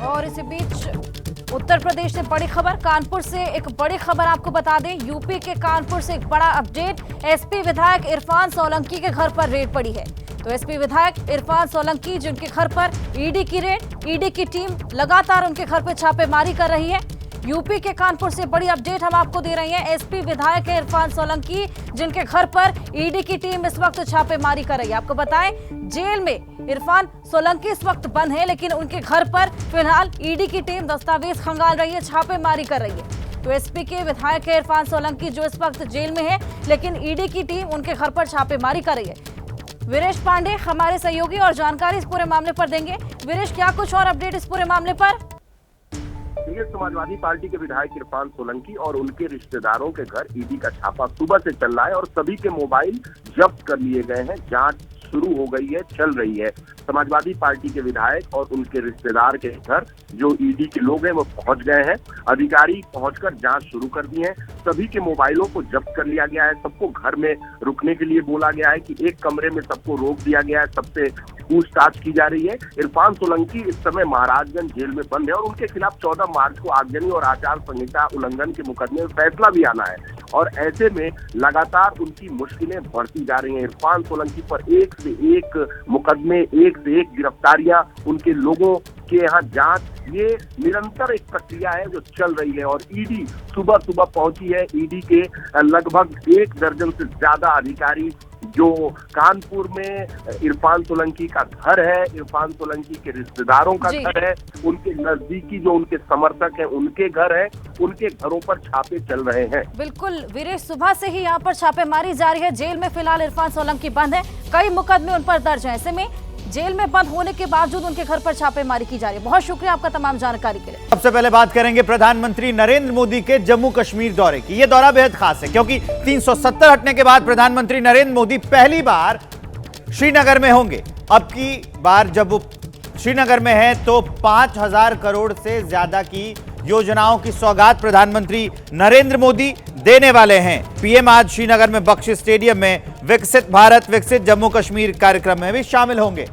और इसी बीच उत्तर प्रदेश से बड़ी खबर, कानपुर से एक बड़ी खबर आपको बता दें। यूपी के कानपुर से एक बड़ा अपडेट, एसपी विधायक इरफान सोलंकी के घर पर रेड पड़ी है। तो एसपी विधायक इरफान सोलंकी जिनके घर पर ईडी की रेड, ईडी की टीम लगातार उनके घर पर छापेमारी कर रही है। यूपी के कानपुर से बड़ी अपडेट हम आपको दे रहे हैं। एसपी विधायक इरफान सोलंकी जिनके घर पर ईडी की टीम इस वक्त छापेमारी कर रही है। आपको बताएं, जेल में इरफान सोलंकी इस वक्त बंद है, लेकिन उनके घर पर फिलहाल ईडी की टीम दस्तावेज खंगाल रही है, छापेमारी कर रही है। तो एसपी के विधायक इरफान सोलंकी जो इस वक्त जेल में है, लेकिन ईडी की टीम उनके घर पर छापेमारी कर रही है। वीरेश पांडे हमारे सहयोगी और जानकारी इस पूरे मामले पर देंगे। वीरेश, क्या कुछ और अपडेट इस पूरे मामले पर? समाजवादी पार्टी के विधायक इरफान सोलंकी और उनके रिश्तेदारों के घर ईडी का छापा सुबह से चल रहा है और सभी के मोबाइल जब्त कर लिए गए हैं। जांच शुरू हो गई है, चल रही है। समाजवादी पार्टी के विधायक और उनके रिश्तेदार के घर जो ईडी के लोग हैं वो पहुंच गए हैं। अधिकारी पहुंचकर जांच शुरू कर दी है। सभी के मोबाइलों को जब्त कर लिया गया है। सबको घर में रुकने के लिए बोला गया है कि एक कमरे में सबको रोक दिया गया है। सबसे पूछताछ की जा रही है। इरफान सोलंकी इस समय महाराजगंज जेल में बंद है और उनके खिलाफ 14 मार्च को आगजनी और आचार संहिता उल्लंघन के मुकदमे में फैसला भी आना है और ऐसे में लगातार उनकी मुश्किलें बढ़ती जा रही हैं। इरफान सोलंकी पर एक से एक मुकदमे, एक से एक गिरफ्तारियां, उनके लोगों के यहाँ जांच, ये निरंतर एक प्रक्रिया है जो चल रही है। और ईडी सुबह सुबह पहुंची है। ईडी के लगभग 1 दर्जन से ज्यादा अधिकारी जो कानपुर में इरफान सोलंकी का घर है, इरफान सोलंकी के रिश्तेदारों का घर है, उनके नजदीकी जो उनके समर्थक हैं उनके घर है, उनके घरों पर छापे चल रहे हैं। बिल्कुल वीरेश, सुबह से ही यहाँ पर छापेमारी जारी है। जेल में फिलहाल इरफान सोलंकी बंद है, कई मुकदमे उन पर दर्ज है। ऐसे में जेल में बंद होने के बावजूद उनके घर पर छापेमारी की जा रही है। बहुत शुक्रिया आपका तमाम जानकारी के लिए। सबसे पहले बात करेंगे प्रधानमंत्री नरेंद्र मोदी के जम्मू कश्मीर दौरे की। यह दौरा बेहद खास है क्योंकि 370 हटने के बाद प्रधानमंत्री नरेंद्र मोदी पहली बार श्रीनगर में होंगे। अब की बार जब वो श्रीनगर में है तो 5000 करोड़ से ज्यादा की योजनाओं की सौगात प्रधानमंत्री नरेंद्र मोदी देने वाले हैं। पीएम आज श्रीनगर में बख्शी स्टेडियम में विकसित भारत विकसित जम्मू कश्मीर कार्यक्रम में भी शामिल होंगे।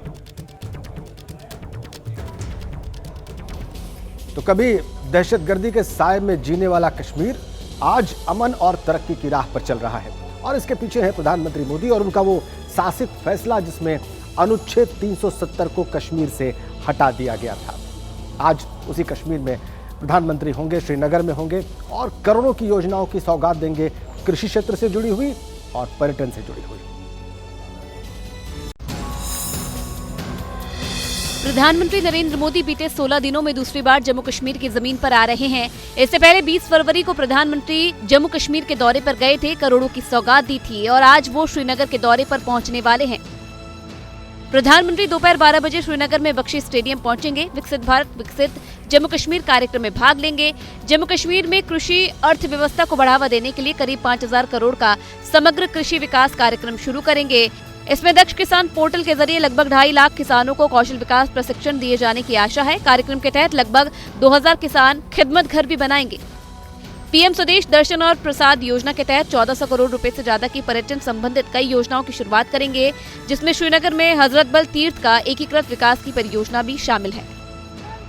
तो कभी दहशतगर्दी के साए में जीने वाला कश्मीर आज अमन और तरक्की की राह पर चल रहा है और इसके पीछे है प्रधानमंत्री मोदी और उनका वो साहसिक फैसला जिसमें अनुच्छेद 370 को कश्मीर से हटा दिया गया था। आज उसी कश्मीर में प्रधानमंत्री होंगे, श्रीनगर में होंगे और करोड़ों की योजनाओं की सौगात देंगे, कृषि क्षेत्र से जुड़ी हुई और पर्यटन से जुड़ी हुई। प्रधानमंत्री नरेंद्र मोदी बीते 16 दिनों में दूसरी बार जम्मू कश्मीर की जमीन पर आ रहे हैं। इससे पहले 20 फरवरी को प्रधानमंत्री जम्मू कश्मीर के दौरे पर गए थे, करोड़ों की सौगात दी थी और आज वो श्रीनगर के दौरे पर पहुंचने वाले हैं। प्रधानमंत्री दोपहर 12 बजे श्रीनगर में बख्शी स्टेडियम पहुंचेंगे। विकसित भारत विकसित जम्मू कश्मीर कार्यक्रम में भाग लेंगे। जम्मू कश्मीर में कृषि अर्थव्यवस्था को बढ़ावा देने के लिए करीब 5000 करोड़ का समग्र कृषि विकास कार्यक्रम शुरू करेंगे। इसमें दक्ष किसान पोर्टल के जरिए लगभग 2.5 लाख किसानों को कौशल विकास प्रशिक्षण दिए जाने की आशा है। कार्यक्रम के तहत लगभग 2000 किसान खिदमत घर भी बनाएंगे। पीएम स्वदेश दर्शन और प्रसाद योजना के तहत 1400 करोड़ रुपए से ज्यादा की पर्यटन संबंधित कई योजनाओं की शुरुआत करेंगे, जिसमें श्रीनगर में हजरत बल तीर्थ का एकीकृत विकास की परियोजना भी शामिल है।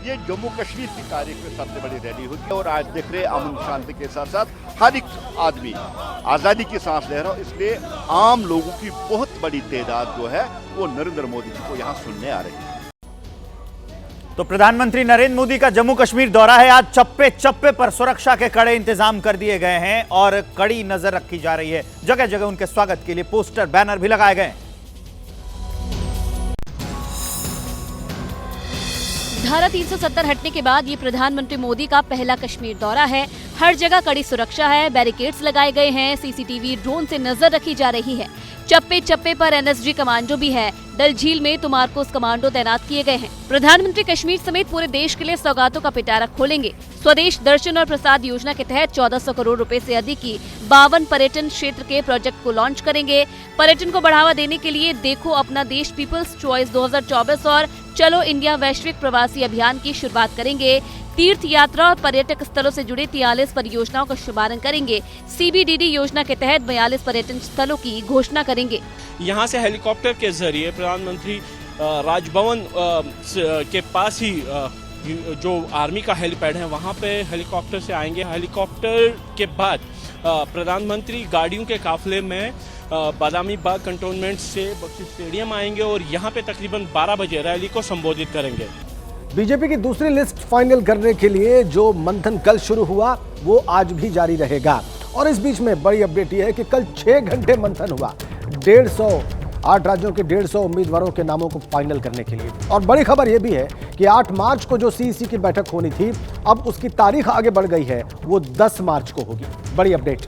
ये जम्मू कश्मीर की तारीख में सबसे बड़ी रैली होगी और आज देख रहे अमन शांति के साथ साथ हर एक आदमी आज़ादी की सांस ले रहा है। इसलिए आम लोगों की बहुत बड़ी तादाद जो है वो नरेंद्र मोदी जी को यहाँ सुनने आ रही है। तो प्रधानमंत्री नरेंद्र मोदी का जम्मू कश्मीर दौरा है। आज चप्पे चप्पे पर सुरक्षा के कड़े इंतजाम कर दिए गए हैं और कड़ी नजर रखी जा रही है। जगह जगह उनके स्वागत के लिए पोस्टर बैनर भी लगाए गए हैं। धारा 370 हटने के बाद ये प्रधानमंत्री मोदी का पहला कश्मीर दौरा है। हर जगह कड़ी सुरक्षा है, बैरिकेड्स लगाए गए हैं, सीसीटीवी ड्रोन से नजर रखी जा रही है। चप्पे चप्पे पर एनएसजी कमांडो भी है। डल झील में तुमारकोस कमांडो तैनात किए गए हैं। प्रधानमंत्री कश्मीर समेत पूरे देश के लिए सौगातों का पिटारा खोलेंगे। स्वदेश दर्शन और प्रसाद योजना के तहत 1400 करोड़ रुपए से अधिक की 52 पर्यटन क्षेत्र के प्रोजेक्ट को लॉन्च करेंगे। पर्यटन को बढ़ावा देने के लिए देखो अपना देश पीपल्स चॉइस 2024 और चलो इंडिया वैश्विक प्रवासी अभियान की शुरुआत करेंगे। तीर्थ यात्रा और पर्यटक स्थलों से जुड़े 43 परियोजनाओं का शुभारंभ करेंगे। सीबीडीडी योजना के तहत 42 पर्यटन स्थलों की घोषणा करेंगे। यहाँ से हेलीकॉप्टर के जरिए प्रधानमंत्री राजभवन के पास ही जो आर्मी का हेलीपैड है वहाँ पे हेलीकॉप्टर से आएंगे। हेलीकॉप्टर के बाद प्रधानमंत्री गाड़ियों के काफिले में बादामी बाग कंटोनमेंट से बख्शी स्टेडियम आएंगे और यहाँ पे तकरीबन 12 बजे रैली को संबोधित करेंगे। बीजेपी की दूसरी लिस्ट फाइनल करने के लिए जो मंथन कल शुरू हुआ वो आज भी जारी रहेगा। और इस बीच में बड़ी अपडेट ये है कि कल 6 घंटे मंथन हुआ 8 राज्यों के 150 उम्मीदवारों के नामों को फाइनल करने के लिए। और बड़ी खबर यह भी है कि 8 मार्च को जो सीईसी की बैठक होनी थी अब उसकी तारीख आगे बढ़ गई है, वो 10 मार्च को होगी। बड़ी अपडेट।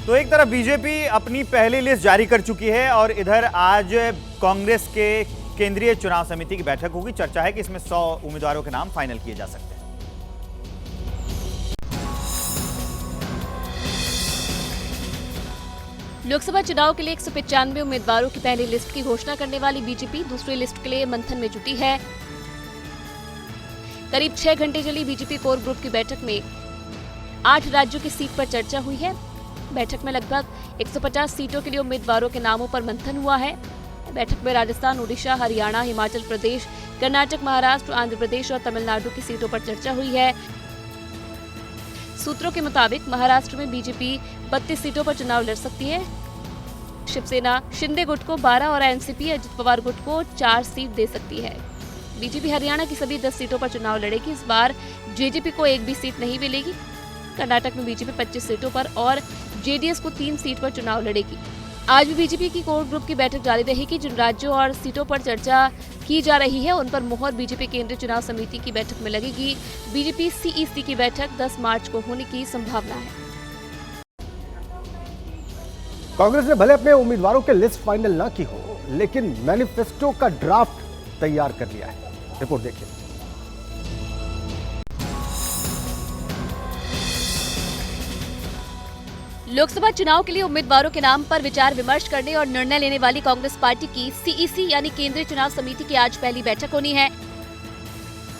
तो एक तरफ बीजेपी अपनी पहली लिस्ट जारी कर चुकी है और इधर आज कांग्रेस के केंद्रीय चुनाव समिति की बैठक होगी। चर्चा है कि इसमें 100 उम्मीदवारों के नाम फाइनल किए जा सकते हैं। लोकसभा चुनाव के लिए 195 उम्मीदवारों की पहली लिस्ट की घोषणा करने वाली बीजेपी दूसरी लिस्ट के लिए मंथन में जुटी है। करीब 6 घंटे चली बीजेपी कोर ग्रुप की बैठक में 8 राज्यों की सीट पर चर्चा हुई है। बैठक में लगभग 150 सीटों के लिए उम्मीदवारों के नामों पर मंथन हुआ है। बैठक में राजस्थान, उड़ीसा, हरियाणा, हिमाचल प्रदेश, कर्नाटक, महाराष्ट्र, आंध्र प्रदेश और तमिलनाडु की सीटों पर चर्चा हुई है। सूत्रों के मुताबिक महाराष्ट्र में बीजेपी 32 सीटों पर चुनाव लड़ सकती है। शिवसेना शिंदे गुट को 12 और एनसीपी अजित पवार गुट को 4 सीट दे सकती है। बीजेपी हरियाणा की सभी 10 सीटों पर चुनाव लड़ेगी। इस बार जेजेपी को एक भी सीट नहीं मिलेगी। कर्नाटक में बीजेपी 25 सीटों पर और जेडीएस को 3 सीट पर चुनाव लड़ेगी। आज भी बीजेपी की कोर ग्रुप की बैठक जारी रहेगी। जिन राज्यों और सीटों पर चर्चा की जा रही है उन पर मुहर बीजेपी केंद्रीय चुनाव समिति की बैठक में लगेगी। बीजेपी सीईसी की बैठक 10 मार्च को होने की संभावना है। कांग्रेस ने भले अपने उम्मीदवारों के लिस्ट फाइनल न की हो, लेकिन मैनिफेस्टो का ड्राफ्ट तैयार कर लिया है। रिपोर्ट देखिए। लोकसभा चुनाव के लिए उम्मीदवारों के नाम पर विचार विमर्श करने और निर्णय लेने वाली कांग्रेस पार्टी की सीईसी यानी केंद्रीय चुनाव समिति की आज पहली बैठक होनी है।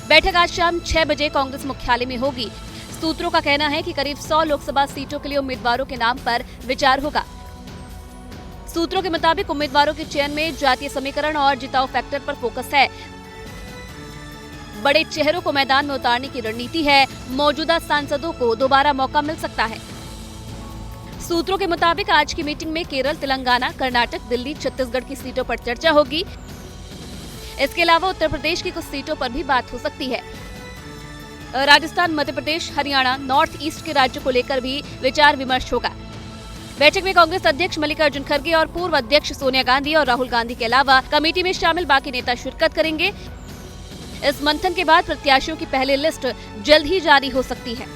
बैठक आज शाम 6 बजे कांग्रेस मुख्यालय में होगी। सूत्रों का कहना है कि करीब 100 लोकसभा सीटों के लिए उम्मीदवारों के नाम पर विचार होगा। सूत्रों के मुताबिक उम्मीदवारों के चयन में जातीय समीकरण और जिताऊ फैक्टर पर फोकस है। बड़े चेहरों को मैदान में उतारने की रणनीति है। मौजूदा सांसदों को दोबारा मौका मिल सकता है। सूत्रों के मुताबिक आज की मीटिंग में केरल, तेलंगाना, कर्नाटक, दिल्ली, छत्तीसगढ़ की सीटों पर चर्चा होगी। इसके अलावा उत्तर प्रदेश की कुछ सीटों पर भी बात हो सकती है। राजस्थान, मध्य प्रदेश, हरियाणा, नॉर्थ ईस्ट के राज्यों को लेकर भी विचार विमर्श होगा। बैठक में कांग्रेस अध्यक्ष मल्लिकार्जुन खड़गे और पूर्व अध्यक्ष सोनिया गांधी और राहुल गांधी के अलावा कमेटी में शामिल बाकी नेता शिरकत करेंगे। इस मंथन के बाद प्रत्याशियों की पहली लिस्ट जल्द ही जारी हो सकती है।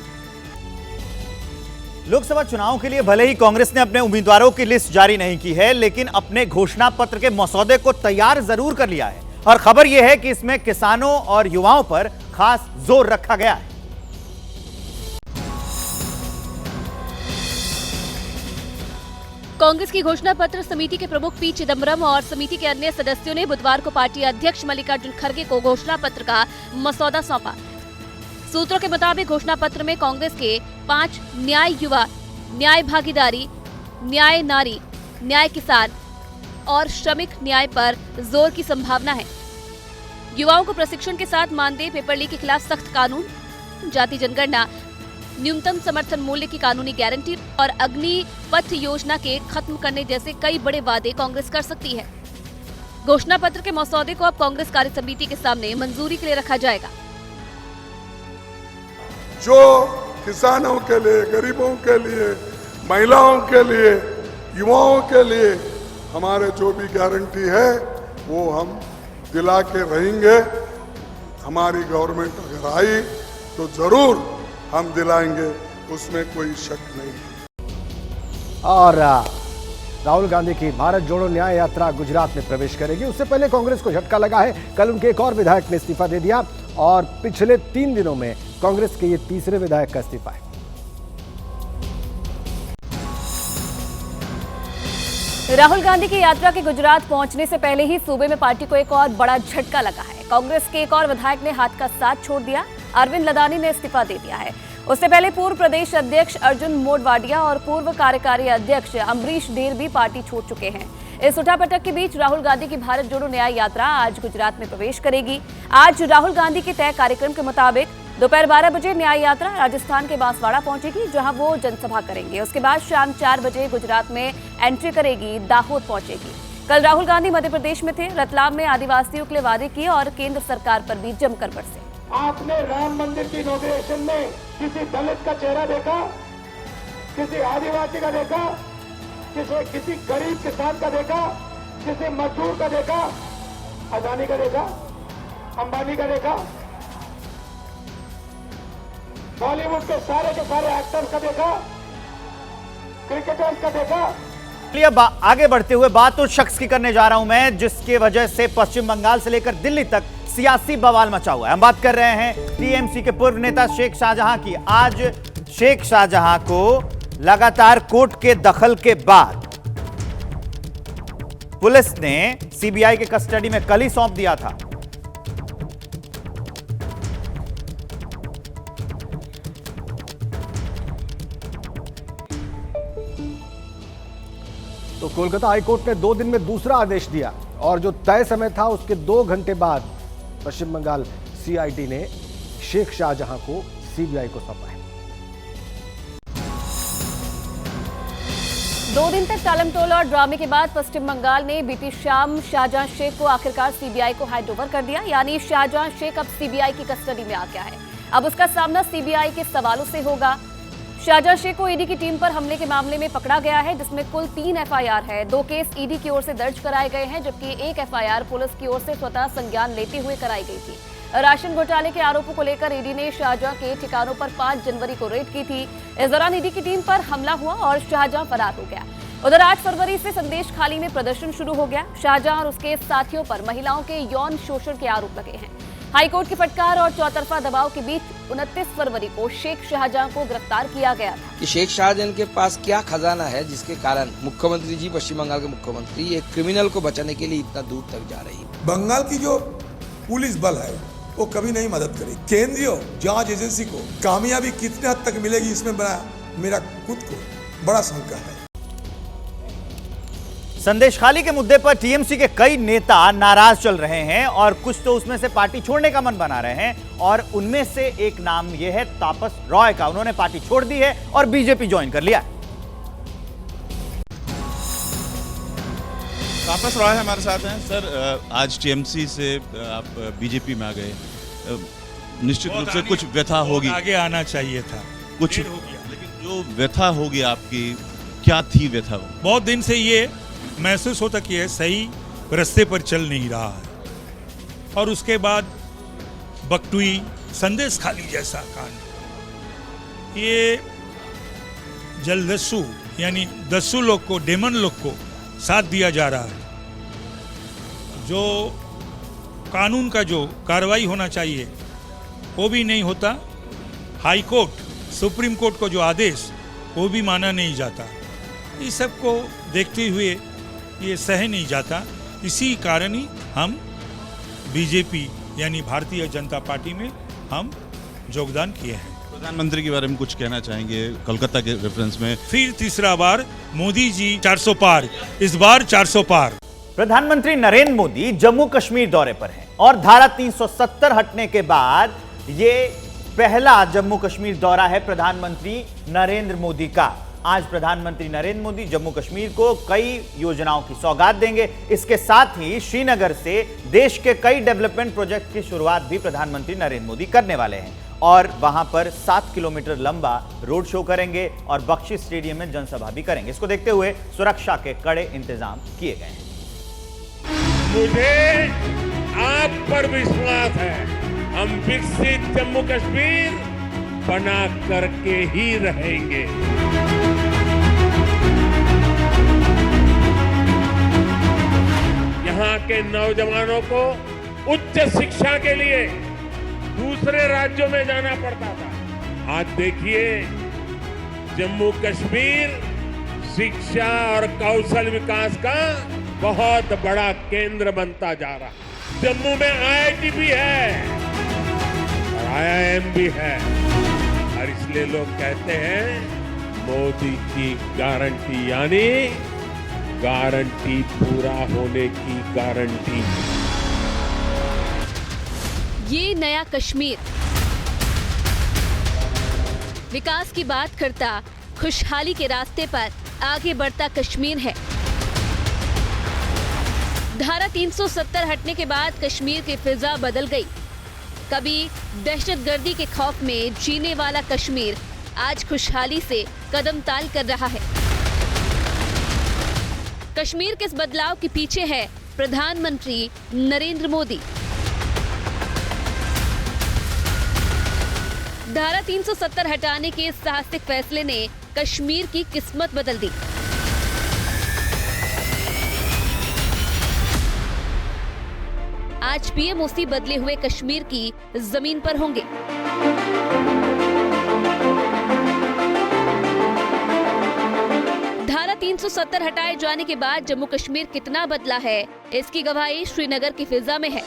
लोकसभा चुनाव के लिए भले ही कांग्रेस ने अपने उम्मीदवारों की लिस्ट जारी नहीं की है, लेकिन अपने घोषणा पत्र के मसौदे को तैयार जरूर कर लिया है। और खबर यह है कि इसमें किसानों और युवाओं पर खास जोर रखा गया है। कांग्रेस की घोषणा पत्र समिति के प्रमुख पी चिदम्बरम और समिति के अन्य सदस्यों ने बुधवार को पार्टी अध्यक्ष मल्लिकार्जुन खड़गे को घोषणा पत्र का मसौदा सौंपा। सूत्रों के मुताबिक घोषणा पत्र में कांग्रेस के 5 न्याय युवा, न्याय भागीदारी, न्याय नारी, न्याय किसान और श्रमिक न्याय पर जोर की संभावना है। युवाओं को प्रशिक्षण के साथ मानदेय पेपर लीक के खिलाफ सख्त कानून, जाति जनगणना, न्यूनतम समर्थन मूल्य की कानूनी गारंटी और अग्निपथ योजना के खत्म करने जैसे कई बड़े वादे कांग्रेस कर सकती है। घोषणा पत्र के मसौदे को अब कांग्रेस कार्य समिति के सामने मंजूरी के लिए रखा जाएगा। जो किसानों के लिए, गरीबों के लिए, महिलाओं के लिए, युवाओं के लिए हमारे जो भी गारंटी है वो हम दिला के रहेंगे। हमारी गवर्नमेंट अगर आई तो जरूर हम दिलाएंगे, उसमें कोई शक नहीं। और राहुल गांधी की भारत जोड़ो न्याय यात्रा गुजरात में प्रवेश करेगी। उससे पहले कांग्रेस को झटका लगा है। कल उनके एक और विधायक ने इस्तीफा दे दिया और पिछले 3 दिनों में कांग्रेस के ये तीसरे विधायक का इस्तीफा है। राहुल गांधी की यात्रा के गुजरात पहुंचने से पहले ही सूबे में पार्टी को एक और बड़ा झटका लगा है। कांग्रेस के एक और विधायक ने हाथ का साथ छोड़ दिया। अरविंद लदानी ने इस्तीफा दे दिया है। उससे पहले पूर्व प्रदेश अध्यक्ष अर्जुन मोडवाडिया और पूर्व कार्यकारी अध्यक्ष अम्बरीश देर भी पार्टी छोड़ चुके हैं। इस उठापटक के बीच राहुल गांधी की भारत जोड़ो न्याय यात्रा आज गुजरात में प्रवेश करेगी। आज राहुल गांधी के तय कार्यक्रम के मुताबिक दोपहर 12 बजे न्याय यात्रा राजस्थान के बांसवाड़ा पहुंचेगी, जहां वो जनसभा करेंगे। उसके बाद शाम 4 बजे गुजरात में एंट्री करेगी, दाहोद पहुंचेगी। कल राहुल गांधी मध्य प्रदेश में थे, रतलाम में आदिवासियों के लिए वादे किए और केंद्र सरकार पर भी जमकर बरसे। आपने राम मंदिर की इनॉग्रेशन में किसी दलित का चेहरा देखा, किसी आदिवासी का देखा, किसी गरीब किसान का देखा, किसी मजदूर का देखा, अदानी का देखा, अंबानी का देखा, बॉलीवुड के सारे एक्टर्स का देखा, क्रिकेटर्स का देखा। अब आगे बढ़ते हुए बात उस शख्स की करने जा रहा हूं मैं, जिसकी वजह से पश्चिम बंगाल से लेकर दिल्ली तक सियासी बवाल मचा हुआ है। हम बात कर रहे हैं टीएमसी के पूर्व नेता शेख शाहजहां की। आज शेख शाहजहां को लगातार कोर्ट के दखल के बाद पुलिस ने सीबीआई के कस्टडी में कल ही सौंप दिया था। तो कोलकाता हाईकोर्ट ने 2 दिन में दूसरा आदेश दिया और जो तय समय था उसके 2 घंटे बाद पश्चिम बंगाल सीआईडी ने शेख शाहजहां को सीबीआई को सौंपा है। 2 दिन तक टालमटोल और ड्रामे के बाद पश्चिम बंगाल ने बीती शाम शाहजहां शेख को आखिरकार सीबीआई को हैंडओवर कर दिया। यानी शाहजहां शेख अब सीबीआई की कस्टडी में आ गया है। अब उसका सामना सीबीआई के सवालों से होगा। शाहजहां शेख को ईडी की टीम पर हमले के मामले में पकड़ा गया है, जिसमें कुल 3 एफआईआर है। 2 केस ईडी की ओर से दर्ज कराए गए हैं, जबकि 1 एफआईआर पुलिस की ओर से स्वतः संज्ञान लेते हुए कराई गई थी। राशन घोटाले के आरोपों को लेकर ईडी ने शाहजहां के ठिकानों पर 5 जनवरी को रेड की थी। इस दौरान ईडी की टीम पर हमला हुआ और शाहजहां फरार हो गया। उधर 8 फरवरी से संदेश खाली में प्रदर्शन शुरू हो गया। शाहजहां और उसके साथियों पर महिलाओं के यौन शोषण के आरोप लगे हैं। हाईकोर्ट की फटकार और चौतरफा दबाव के बीच 29 फरवरी को शेख शाहजहां को गिरफ्तार किया गया था। कि शेख शाहजहां के पास क्या खजाना है जिसके कारण मुख्यमंत्री जी, पश्चिम बंगाल के मुख्यमंत्री, एक क्रिमिनल को बचाने के लिए इतना दूर तक जा रही है। बंगाल की जो पुलिस बल है वो कभी नहीं मदद करेगी। केंद्रीय जांच एजेंसी को कामयाबी कितने हद तक मिलेगी, इसमें मेरा खुद को बड़ा शंका है। संदेश खाली के मुद्दे पर टीएमसी के कई नेता नाराज चल रहे हैं और कुछ तो उसमें से पार्टी छोड़ने का मन बना रहे हैं। और उनमें से एक नाम यह है तापस रॉय का। उन्होंने पार्टी छोड़ दी है और बीजेपी ज्वाइन कर लिया। तापस रॉय हमारे साथ हैं। सर, आज टीएमसी से आप बीजेपी में आ गए, निश्चित रूप से कुछ व्यथा होगी। आगे आना चाहिए था, कुछ हो गया, लेकिन जो व्यथा होगी आपकी, क्या थी व्यथा? बहुत दिन से ये महसूस होता कि ये सही रास्ते पर चल नहीं रहा है। और उसके बाद बकटुई, संदेश खाली जैसा कांड, ये जलदस्यु यानी दस्यु लोग को, डेमन लोग को साथ दिया जा रहा है। जो कानून का जो कार्रवाई होना चाहिए वो भी नहीं होता। हाई कोर्ट, सुप्रीम कोर्ट को जो आदेश, वो भी माना नहीं जाता। इस सब को देखते हुए ये सह नहीं जाता। इसी कारण ही हम बीजेपी यानी भारतीय जनता पार्टी में हम योगदान किए हैं। प्रधानमंत्री के बारे में कुछ कहना चाहेंगे कोलकाता के रेफरेंस में? फिर तीसरा बार मोदी जी 400 पार, इस बार 400 पार। प्रधानमंत्री नरेंद्र मोदी जम्मू कश्मीर दौरे पर हैं और धारा 370 हटने के बाद ये पहला जम्मू कश्मीर दौरा है प्रधानमंत्री नरेंद्र मोदी का। आज प्रधानमंत्री नरेंद्र मोदी जम्मू कश्मीर को कई योजनाओं की सौगात देंगे। इसके साथ ही श्रीनगर से देश के कई डेवलपमेंट प्रोजेक्ट की शुरुआत भी प्रधानमंत्री नरेंद्र मोदी करने वाले हैं और वहां पर 7 किलोमीटर लंबा रोड शो करेंगे और बख्शी स्टेडियम में जनसभा भी करेंगे। इसको देखते हुए सुरक्षा के कड़े इंतजाम किए गए हैं। मुझे आप पर विश्वास है, हम विकसित जम्मू कश्मीर बना करके ही रहेंगे। यहाँ के नौजवानों को उच्च शिक्षा के लिए दूसरे राज्यों में जाना पड़ता था। आज देखिए जम्मू कश्मीर शिक्षा और कौशल विकास का बहुत बड़ा केंद्र बनता जा रहा है। जम्मू में आईआईटी भी है और आईआईएम भी है और इसलिए लोग कहते हैं मोदी की गारंटी यानी गारंटी पूरा होने की गारंटी। ये नया कश्मीर विकास की बात करता, खुशहाली के रास्ते पर आगे बढ़ता कश्मीर है। धारा 370 हटने के बाद कश्मीर की फिजा बदल गई। कभी दहशतगर्दी के खौफ में जीने वाला कश्मीर आज खुशहाली से कदम ताल कर रहा है। कश्मीर के इस बदलाव के पीछे है प्रधानमंत्री नरेंद्र मोदी। धारा 370 हटाने के इस साहसिक फैसले ने कश्मीर की किस्मत बदल दी। आज पीएमओसी बदले हुए कश्मीर की जमीन पर होंगे। धारा 370 हटाए जाने के बाद जम्मू कश्मीर कितना बदला है, इसकी गवाही श्रीनगर की फिजा में है।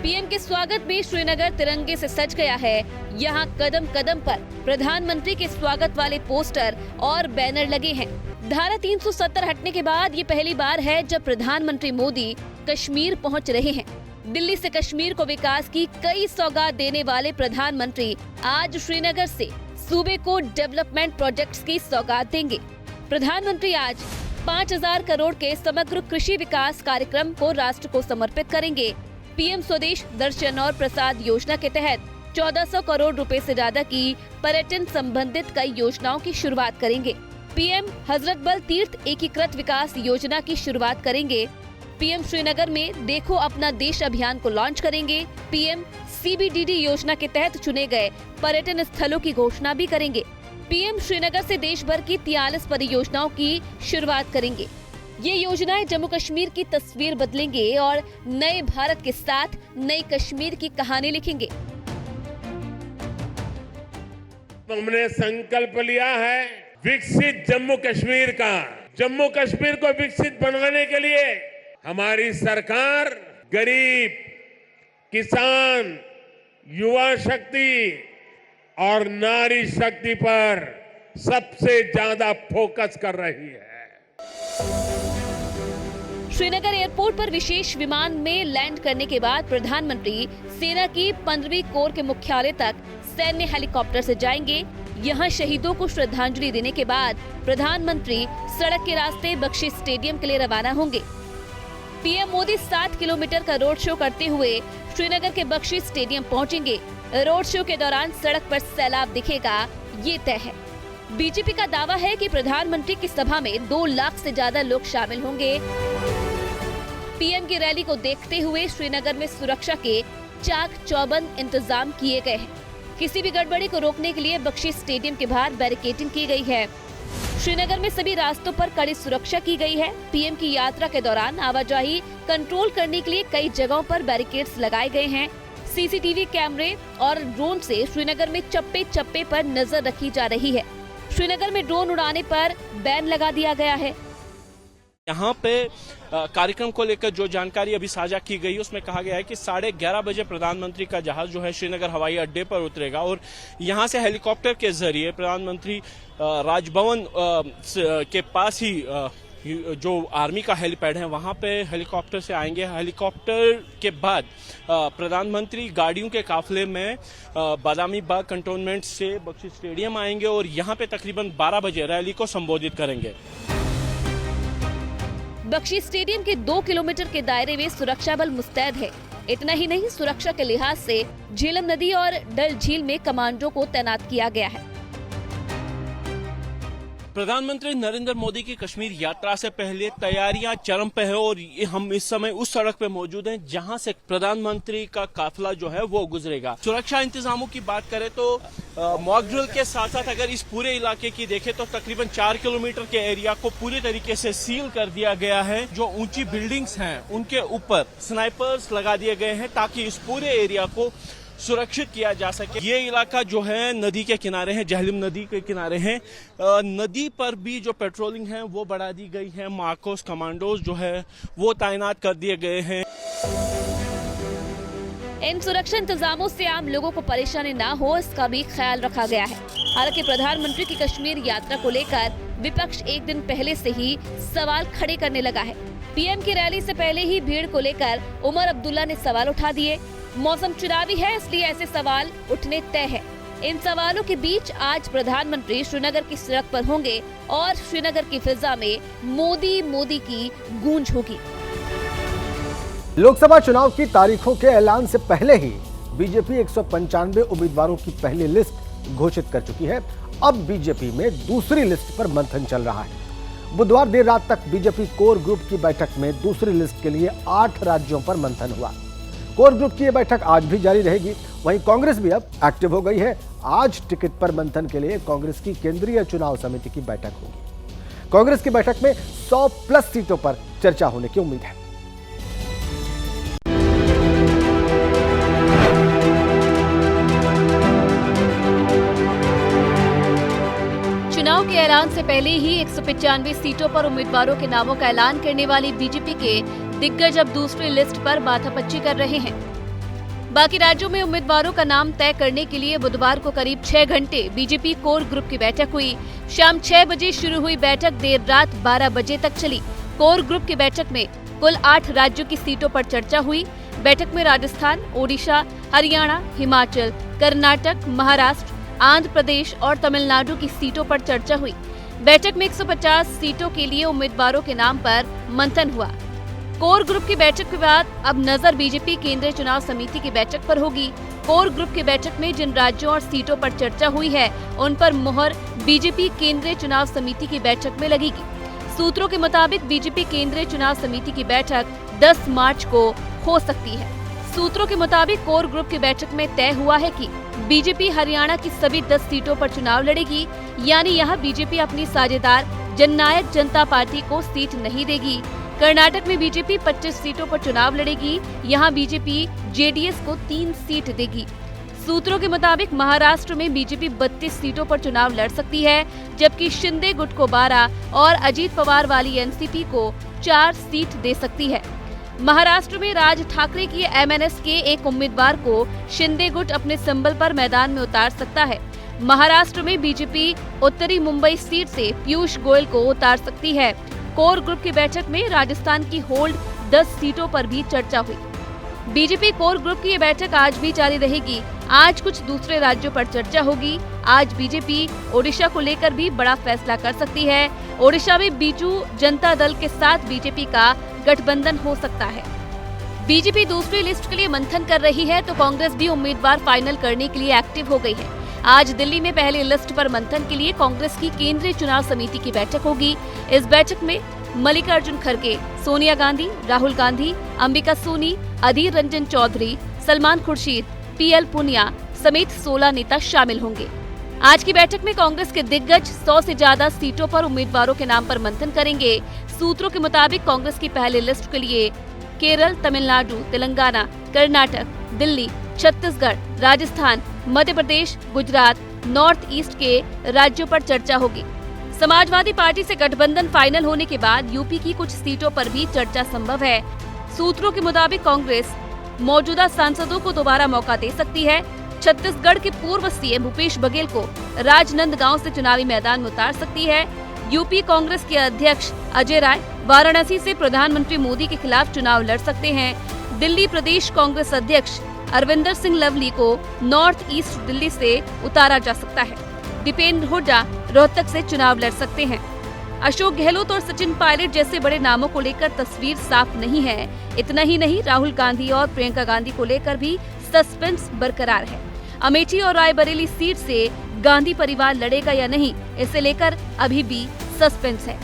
पीएम के स्वागत में श्रीनगर तिरंगे से सज गया है। यहाँ कदम कदम पर प्रधानमंत्री के स्वागत वाले पोस्टर और बैनर लगे हैं। धारा 370 हटने के बाद ये पहली बार है जब प्रधानमंत्री मोदी कश्मीर पहुँच रहे हैं। दिल्ली से कश्मीर को विकास की कई सौगात देने वाले प्रधानमंत्री आज श्रीनगर से सूबे को डेवलपमेंट प्रोजेक्ट्स की सौगात देंगे। प्रधानमंत्री आज 5000 करोड़ के समग्र कृषि विकास कार्यक्रम को राष्ट्र को समर्पित करेंगे। पीएम स्वदेश दर्शन और प्रसाद योजना के तहत 1400 करोड़ रुपए से ज्यादा की पर्यटन संबंधित कई योजनाओं की शुरुआत करेंगे। पीएम हजरत बल तीर्थ एकीकृत विकास योजना की शुरुआत करेंगे। पीएम श्रीनगर में देखो अपना देश अभियान को लॉन्च करेंगे। पीएम CBDD योजना के तहत चुने गए पर्यटन स्थलों की घोषणा भी करेंगे। पीएम श्रीनगर से देश भर की 43 परियोजनाओं की शुरुआत करेंगे। ये योजनाएं जम्मू कश्मीर की तस्वीर बदलेंगे और नए भारत के साथ नई कश्मीर की कहानी लिखेंगे। हमने संकल्प लिया है विकसित जम्मू कश्मीर का। जम्मू कश्मीर को विकसित बनाने के लिए हमारी सरकार गरीब, किसान, युवा शक्ति और नारी शक्ति पर सबसे ज्यादा फोकस कर रही है। श्रीनगर एयरपोर्ट पर विशेष विमान में लैंड करने के बाद प्रधानमंत्री सेना की 15वीं कोर के मुख्यालय तक सैन्य हेलीकॉप्टर से जाएंगे। यहां शहीदों को श्रद्धांजलि देने के बाद प्रधानमंत्री सड़क के रास्ते बख्शी स्टेडियम के लिए रवाना होंगे। पीएम मोदी 7 किलोमीटर का रोड शो करते हुए श्रीनगर के बख्शी स्टेडियम पहुंचेंगे। रोड शो के दौरान सड़क पर सैलाब दिखेगा, ये तय है। बीजेपी का दावा है कि प्रधानमंत्री की सभा में 2 लाख से ज्यादा लोग शामिल होंगे। पीएम की रैली को देखते हुए श्रीनगर में सुरक्षा के चाक चौबंद इंतजाम किए गए हैं। किसी भी गड़बड़ी को रोकने के लिए बख्शी स्टेडियम के बाहर बैरिकेडिंग की गई है। श्रीनगर में सभी रास्तों पर कड़ी सुरक्षा की गई है। पीएम की यात्रा के दौरान आवाजाही कंट्रोल करने के लिए कई जगहों पर बैरिकेड्स लगाए गए हैं। CCTV कैमरे और ड्रोन से श्रीनगर में चप्पे चप्पे पर नजर रखी जा रही है। श्रीनगर में ड्रोन उड़ाने पर बैन लगा दिया गया है। यहाँ पे कार्यक्रम को लेकर जो जानकारी अभी साझा की गई उसमें कहा गया है कि 11:30 बजे प्रधानमंत्री का जहाज जो है श्रीनगर हवाई अड्डे पर उतरेगा और यहाँ से हेलीकॉप्टर के जरिए प्रधानमंत्री राजभवन के पास ही जो आर्मी का हेलीपैड है वहाँ पे हेलीकॉप्टर से आएंगे। हेलीकॉप्टर के बाद प्रधानमंत्री गाड़ियों के काफिले में बादामी बाग कंटोनमेंट से बख्शी स्टेडियम आएंगे और यहाँ पे तकरीबन 12 बजे रैली को संबोधित करेंगे। बख्शी स्टेडियम के 2 किलोमीटर के दायरे में सुरक्षा बल मुस्तैद है। इतना ही नहीं, सुरक्षा के लिहाज से झेलम नदी और डल झील में कमांडो को तैनात किया गया है। प्रधानमंत्री नरेंद्र मोदी की कश्मीर यात्रा से पहले तैयारियां चरम पे है और हम इस समय उस सड़क पे मौजूद हैं जहां से प्रधानमंत्री का काफिला जो है वो गुजरेगा। सुरक्षा इंतजामों की बात करें तो मॉक ड्रिल के साथ साथ अगर इस पूरे इलाके की देखें तो तकरीबन 4 किलोमीटर के एरिया को पूरी तरीके से सील कर दिया गया है। जो ऊंची बिल्डिंग्स हैं उनके ऊपर स्नाइपर्स लगा दिए गए हैं ताकि इस पूरे एरिया को सुरक्षित किया जा सके। ये इलाका जो है नदी के किनारे है, झेलम नदी के किनारे है। नदी पर भी जो पेट्रोलिंग है वो बढ़ा दी गई है। मार्कोस कमांडोज जो है वो तैनात कर दिए गए हैं। इन सुरक्षा इंतजामों से आम लोगों को परेशानी न हो, इसका भी ख्याल रखा गया है। हालांकि प्रधानमंत्री की कश्मीर यात्रा को लेकर विपक्ष एक दिन पहले से ही सवाल खड़े करने लगा है। पीएम की रैली से पहले ही भीड़ को लेकर उमर अब्दुल्ला ने सवाल उठा दिए। मौसम चुनावी है, इसलिए ऐसे सवाल उठने तय है। इन सवालों के बीच आज प्रधानमंत्री श्रीनगर की सड़क पर होंगे और श्रीनगर की फिजा में मोदी मोदी की गूंज होगी। लोकसभा चुनाव की तारीखों के ऐलान से पहले ही बीजेपी 195 उम्मीदवारों की पहली लिस्ट घोषित कर चुकी है। अब बीजेपी में दूसरी लिस्ट पर मंथन चल रहा है। बुधवार देर रात तक बीजेपी कोर ग्रुप की बैठक में दूसरी लिस्ट के लिए 8 राज्यों पर मंथन हुआ। कोर ग्रुप की यह बैठक आज भी जारी रहेगी। वहीं कांग्रेस भी अब एक्टिव हो गई है। आज टिकट पर मंथन के लिए कांग्रेस की केंद्रीय चुनाव समिति की बैठक होगी। कांग्रेस की बैठक में 100+ सीटों पर चर्चा होने की उम्मीद है। चुनाव के ऐलान से पहले ही 195 सीटों पर उम्मीदवारों के नामों का ऐलान करने वाली बीजेपी के दिग्गज अब दूसरी लिस्ट पर माथापच्ची कर रहे हैं। बाकी राज्यों में उम्मीदवारों का नाम तय करने के लिए बुधवार को करीब 6 घंटे बीजेपी कोर ग्रुप की बैठक हुई। शाम 6 बजे शुरू हुई बैठक देर रात 12 बजे तक चली। कोर ग्रुप की बैठक में कुल 8 राज्यों की सीटों पर चर्चा हुई। बैठक में राजस्थान, ओडिशा, हरियाणा, हिमाचल, कर्नाटक, महाराष्ट्र, आंध्र प्रदेश और तमिलनाडु की सीटों पर चर्चा हुई। बैठक में 150 सीटों के लिए उम्मीदवारों के नाम पर मंथन हुआ। कोर ग्रुप की बैठक के बाद अब नजर बीजेपी केंद्रीय चुनाव समिति की बैठक पर होगी। कोर ग्रुप की बैठक में जिन राज्यों और सीटों पर चर्चा हुई है, उन पर मुहर बीजेपी केंद्रीय चुनाव समिति की बैठक में लगेगी। सूत्रों के मुताबिक बीजेपी केंद्रीय चुनाव समिति की बैठक 10 मार्च को हो सकती है। सूत्रों के मुताबिक कोर ग्रुप की बैठक में तय हुआ है कि बीजेपी हरियाणा की सभी 10 सीटों पर चुनाव लड़ेगी, यानी यहां बीजेपी अपनी साझेदार जननायक जनता पार्टी को सीट नहीं देगी। कर्नाटक में बीजेपी 25 सीटों पर चुनाव लड़ेगी, यहां बीजेपी जेडीएस को 3 सीट देगी। सूत्रों के मुताबिक महाराष्ट्र में बीजेपी 32 सीटों पर चुनाव लड़ सकती है, जबकि शिंदे गुट को 12 और अजीत पवार वाली एनसीपी को 4 सीट दे सकती है। महाराष्ट्र में राज ठाकरे की एमएनएस के एक उम्मीदवार को शिंदे गुट अपने सिंबल पर मैदान में उतार सकता है। महाराष्ट्र में बीजेपी उत्तरी मुंबई सीट से पीयूष गोयल को उतार सकती है। कोर ग्रुप की बैठक में राजस्थान की होल्ड 10 सीटों पर भी चर्चा हुई। बीजेपी कोर ग्रुप की ये बैठक आज भी जारी रहेगी। आज कुछ दूसरे राज्यों पर चर्चा होगी। आज बीजेपी ओडिशा को लेकर भी बड़ा फैसला कर सकती है। ओडिशा में बीजू जनता दल के साथ बीजेपी का गठबंधन हो सकता है। बीजेपी दूसरी लिस्ट के लिए मंथन कर रही है, तो कांग्रेस भी उम्मीदवार फाइनल करने के लिए एक्टिव हो गई है। आज दिल्ली में पहली लिस्ट पर मंथन के लिए कांग्रेस की केंद्रीय चुनाव समिति की बैठक होगी। इस बैठक में मल्लिकार्जुन खड़गे, सोनिया गांधी, राहुल गांधी, अंबिका सोनी, अधीर रंजन चौधरी, सलमान खुर्शीद, पीएल पुनिया समेत 16 नेता शामिल होंगे। आज की बैठक में कांग्रेस के दिग्गज 100 से ज्यादा सीटों पर उम्मीदवारों के नाम पर मंथन करेंगे। सूत्रों के मुताबिक कांग्रेस की पहली लिस्ट के लिए केरल, तमिलनाडु, तेलंगाना, कर्नाटक, दिल्ली, छत्तीसगढ़, राजस्थान, मध्य प्रदेश, गुजरात, नॉर्थ ईस्ट के राज्यों पर चर्चा होगी। समाजवादी पार्टी से गठबंधन फाइनल होने के बाद यूपी की कुछ सीटों पर भी चर्चा संभव है। सूत्रों के मुताबिक कांग्रेस मौजूदा सांसदों को दोबारा मौका दे सकती है। छत्तीसगढ़ के पूर्व सीएम भूपेश बघेल को राजनांदगांव से चुनावी मैदान में उतार सकती है। यूपी कांग्रेस के अध्यक्ष अजय राय वाराणसी से प्रधानमंत्री मोदी के खिलाफ चुनाव लड़ सकते हैं। दिल्ली प्रदेश कांग्रेस अध्यक्ष अरविंदर सिंह लवली को नॉर्थ ईस्ट दिल्ली से उतारा जा सकता है। दीपेंद्र हुड्डा रोहतक से चुनाव लड़ सकते हैं। अशोक गहलोत और सचिन पायलट जैसे बड़े नामों को लेकर तस्वीर साफ नहीं है। इतना ही नहीं, राहुल गांधी और प्रियंका गांधी को लेकर भी सस्पेंस बरकरार है। अमेठी और रायबरेली सीट से गांधी परिवार लड़ेगा या नहीं, इसे लेकर अभी भी सस्पेंस है।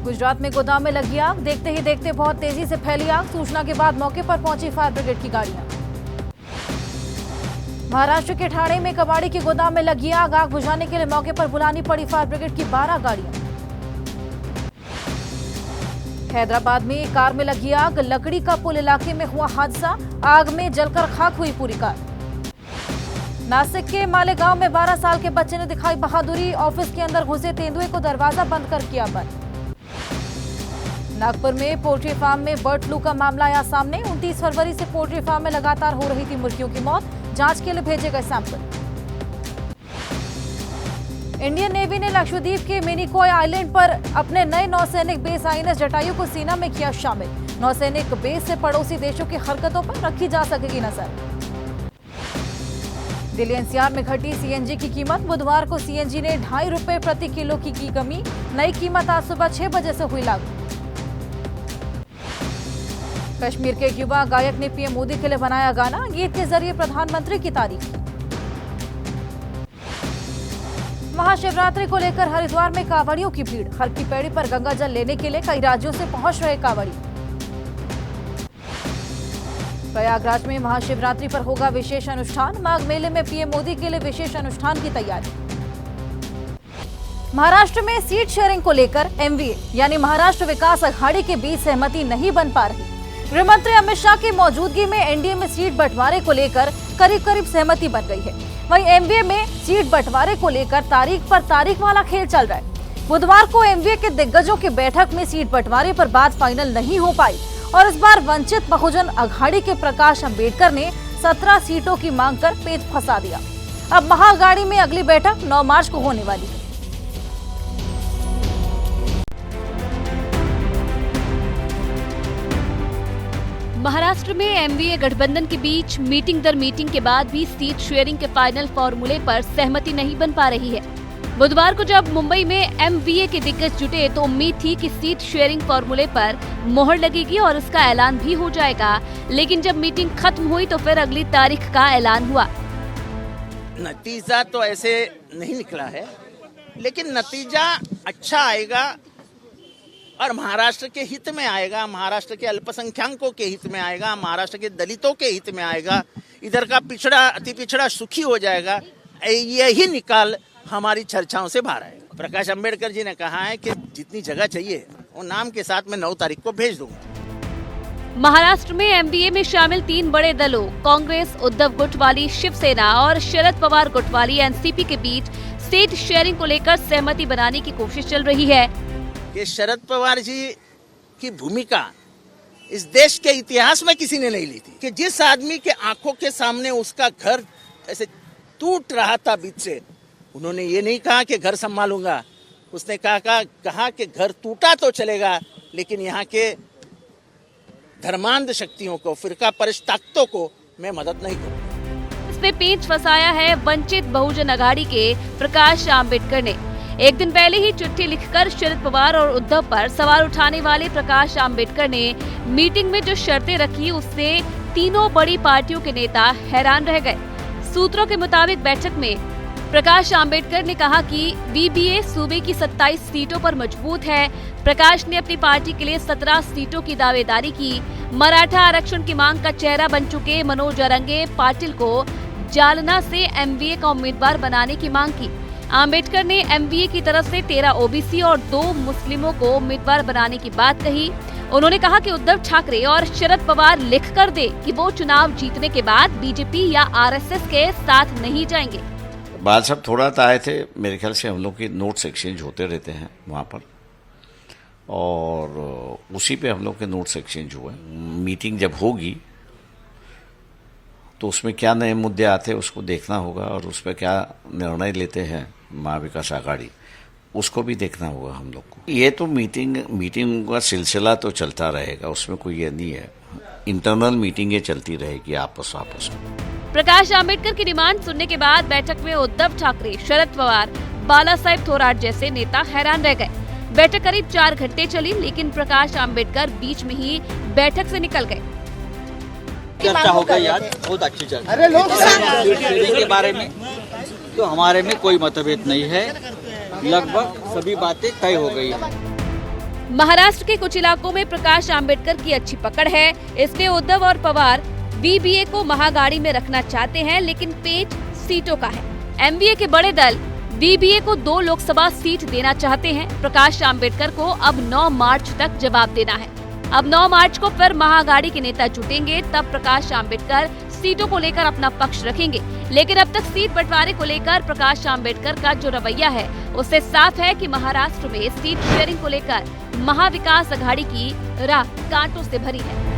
गुजरात में गोदाम में लगी आग, देखते ही देखते बहुत तेजी से फैली आग। सूचना के बाद मौके पर पहुंची फायर ब्रिगेड की गाड़ियां। महाराष्ट्र के ठाणे में कबाड़ी के गोदाम में लगी आग। आग बुझाने के लिए मौके पर बुलानी पड़ी फायर ब्रिगेड की 12 गाड़ियां। हैदराबाद में कार में लगी आग। लकड़ी का पुल इलाके में हुआ हादसा, आग में जलकर खाक हुई पूरी कार। नासिक के मालेगांव में 12 साल के बच्चे ने दिखाई बहादुरी। ऑफिस के अंदर घुसे तेंदुए को दरवाजा बंद कर किया बंद। नागपुर में पोल्ट्री फार्म में बर्ड फ्लू का मामला आया सामने। 29 फरवरी से पोल्ट्री फार्म में लगातार हो रही थी मुर्गियों की मौत। जांच के लिए भेजे गए सैंपल। इंडियन नेवी ने लक्षद्वीप के मिनिकॉय आइलैंड पर अपने नए नौसैनिक बेस INS जटायु को सेना में किया शामिल। नौसैनिक बेस से पड़ोसी देशों की हरकतों पर रखी जा सकेगी नजर। दिल्ली NCR में घटी CNG की कीमत। बुधवार को CNG ने 2.5 रुपए प्रति किलो की कमी। नई कीमत आज सुबह 6 बजे से हुई लागू। कश्मीर के एक युवा गायक ने PM मोदी के लिए बनाया गाना। गीत के जरिए प्रधानमंत्री की तारीफ की। महाशिवरात्रि को लेकर हरिद्वार में कांवड़ियों की भीड़। हर की पैड़ी पर गंगा जल लेने के लिए कई राज्यों से पहुंच रहे कांवड़ी। प्रयागराज में महाशिवरात्रि पर होगा विशेष अनुष्ठान। माघ मेले में PM मोदी के लिए विशेष अनुष्ठान की तैयारी। महाराष्ट्र में सीट शेयरिंग को लेकर MVA यानी महाराष्ट्र विकास अघाड़ी के बीच सहमति नहीं बन पा रही। गृह मंत्री अमित शाह की मौजूदगी में NDA में सीट बंटवारे को लेकर करीब सहमति बन गई है। वहीं MVA में सीट बंटवारे को लेकर तारीख पर तारीख वाला खेल चल रहा है। बुधवार को MVA के दिग्गजों की बैठक में सीट बंटवारे पर बात फाइनल नहीं हो पाई और इस बार वंचित बहुजन अघाड़ी के प्रकाश अंबेडकर ने 17 सीटों की मांग कर पेच फंसा दिया। अब महाअघाड़ी में अगली बैठक 9 मार्च को होने वाली है। महाराष्ट्र में MVA गठबंधन के बीच मीटिंग दर मीटिंग के बाद भी सीट शेयरिंग के फाइनल फॉर्मूले पर सहमति नहीं बन पा रही है। बुधवार को जब मुंबई में MVA के दिग्गज जुटे तो उम्मीद थी कि सीट शेयरिंग फॉर्मूले पर मोहर लगेगी और इसका ऐलान भी हो जाएगा, लेकिन जब मीटिंग खत्म हुई तो फिर अगली तारीख का ऐलान हुआ। नतीजा तो ऐसे नहीं निकला है, लेकिन नतीजा अच्छा आएगा और महाराष्ट्र के हित में आएगा, महाराष्ट्र के अल्पसंख्यकों के हित में आएगा, महाराष्ट्र के दलितों के हित में आएगा, इधर का पिछड़ा अति पिछड़ा सुखी हो जाएगा। यही निकाल हमारी चर्चाओं से बाहर आएगा। प्रकाश अंबेडकर जी ने कहा है कि जितनी जगह चाहिए वो नाम के साथ मैं 9 तारीख को भेज दूंगा। महाराष्ट्र में MVA में शामिल 3 बड़े दलों कांग्रेस, उद्धव गुट वाली शिवसेना और शरद पवार गुट वाली NCP के बीच सीट शेयरिंग को लेकर सहमति बनाने की कोशिश चल रही है। कि शरद पवार जी की भूमिका इस देश के इतिहास में किसी ने नहीं ली थी कि जिस आदमी के आंखों के सामने उसका घर ऐसे टूट रहा था बीच से, उन्होंने ये नहीं कहा कि घर संभालूंगा, उसने कहा कि घर टूटा तो चलेगा लेकिन यहाँ के धर्मांध शक्तियों को, फिरका परस्त ताकतों को मैं मदद नहीं करूंगा। इसमें पेच फंसाया है वंचित बहुजन अघाड़ी के प्रकाश आंबेडकर ने। एक दिन पहले ही चिट्ठी लिखकर शरद पवार और उद्धव पर सवाल उठाने वाले प्रकाश आंबेडकर ने मीटिंग में जो शर्तें रखी उससे तीनों बड़ी पार्टियों के नेता हैरान रह गए। सूत्रों के मुताबिक बैठक में प्रकाश आंबेडकर ने कहा कि VBA सूबे की 27 सीटों पर मजबूत है। प्रकाश ने अपनी पार्टी के लिए 17 सीटों की दावेदारी की। मराठा आरक्षण की मांग का चेहरा बन चुके मनोज अरंगे पाटिल को जालना से MVA का उम्मीदवार बनाने की मांग की। आंबेडकर ने MVA की तरफ से 13 OBC और 2 मुस्लिमों को उम्मीदवार बनाने की बात कही। उन्होंने कहा कि उद्धव ठाकरे और शरद पवार लिख कर दे कि वो चुनाव जीतने के बाद BJP या RSS के साथ नहीं जाएंगे। बाल साहब थोड़ा तो आए थे, मेरे ख्याल से हम लोग के नोट्स एक्सचेंज होते रहते हैं वहाँ पर, और उसी पे हम लोग के नोट्स एक्सचेंज हुए। मीटिंग जब होगी तो उसमें क्या नए मुद्दे आते हैं उसको देखना होगा, और उस पर क्या निर्णय लेते हैं महाविकास अघाड़ी उसको भी देखना होगा हम लोग को। ये तो मीटिंग का सिलसिला तो चलता रहेगा, उसमें कोई ये नहीं है। इंटरनल मीटिंगें चलती रहेगी आपस में। प्रकाश आंबेडकर की डिमांड सुनने के बाद बैठक में उद्धव ठाकरे, शरद पवार, बाला साहेब थोराट जैसे नेता हैरान रह गए। बैठक करीब 4 घंटे चली, लेकिन प्रकाश आंबेडकर बीच में ही बैठक से निकल गए। चर्चा हो गई आज, बहुत अच्छी चर्चा के बारे में तो हमारे में कोई मतभेद नहीं है, लगभग सभी बातें तय हो गई है। महाराष्ट्र के कुछ इलाकों में प्रकाश आंबेडकर की अच्छी पकड़ है। इसमें उद्धव और पवार VBA को महाअघाड़ी में रखना चाहते हैं, लेकिन पेच सीटों का है। MVA के बड़े दल VBA को 2 लोकसभा सीट देना चाहते हैं। प्रकाश आंबेडकर को अब 9 मार्च तक जवाब देना है। अब 9 मार्च को फिर महाअघाड़ी के नेता जुटेंगे, तब प्रकाश आंबेडकर सीटों को लेकर अपना पक्ष रखेंगे। लेकिन अब तक सीट बंटवारे को लेकर प्रकाश आंबेडकर का जो रवैया है उससे साफ है कि महाराष्ट्र में सीट शेयरिंग को लेकर महाविकास अघाड़ी की राह कांटों से भरी है।